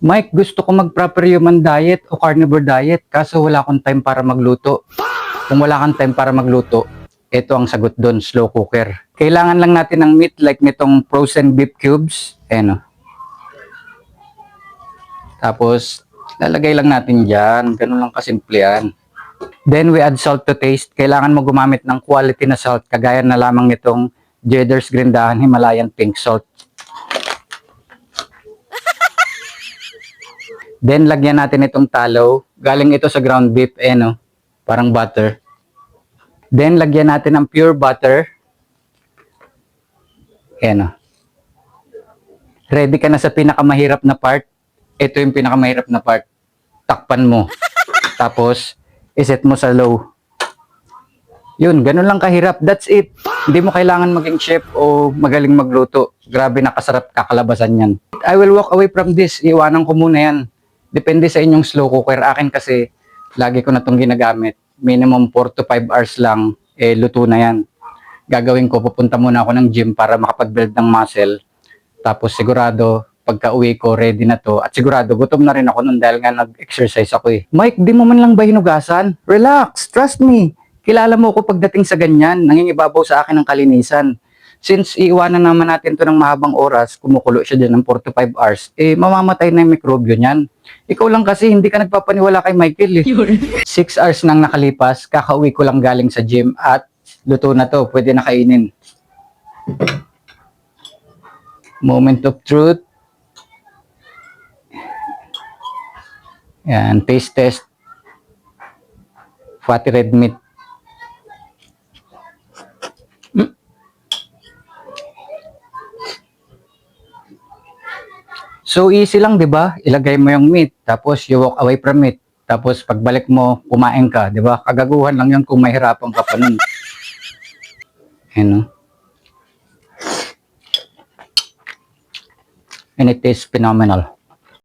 Mike, gusto ko mag-proper human diet o carnivore diet kaso wala akong time para magluto. Kung wala kang time para magluto, ito ang sagot doon, slow cooker. Kailangan lang natin ng meat like nitong frozen beef cubes. Ayan o. Tapos, lalagay lang natin dyan. Ganun lang kasimple yan. Then we add salt to taste. Kailangan mo gumamit ng quality na salt kagaya na lamang nitong Jedder's Grindahan Himalayan Pink Salt. Then lagyan natin itong tallow. Galing ito sa ground beef, no? Parang butter. Then lagyan natin ng pure butter. No? Ready ka na sa pinakamahirap na part. Ito yung pinakamahirap na part. Takpan mo. Tapos iset mo sa low. Yun, ganun lang kahirap. That's it. Hindi mo kailangan maging chef o magaling magluto. Grabe nakasarap kakalabasan yan. I will walk away from this. Iwanan ko muna yan. Depende sa inyong slow cooker. Akin kasi, lagi ko na itong ginagamit. Minimum 4 to 5 hours lang, luto na yan. Gagawin ko, pupunta muna ako ng gym para makapag-build ng muscle. Tapos sigurado, pagka uwi ko, ready na to. At sigurado, gutom na rin ako nun dahil nga nag-exercise ako eh. Mike, di mo man lang ba hinugasan? Relax, trust me. Kilala mo ako pagdating sa ganyan. Nangingibabaw sa akin ng kalinisan. Since iiwanan naman natin to ng mahabang oras, kumukulo siya dyan ng 4 to 5 hours, mamamatay na yung mikrobyo niyan. Ikaw lang kasi, hindi ka nagpapaniwala kay Michael. 6 hours nang nakalipas, kakauwi ko lang galing sa gym at luto na to, pwede na kainin. Moment of truth. Yan, taste test. Fatty red meat. So easy lang, 'di ba? Ilagay mo yung meat, tapos you walk away from it. Tapos pagbalik mo, kumain ka, 'di ba? Kagaguhan lang 'yun kung mahirapan ka pa nun. And it is phenomenal.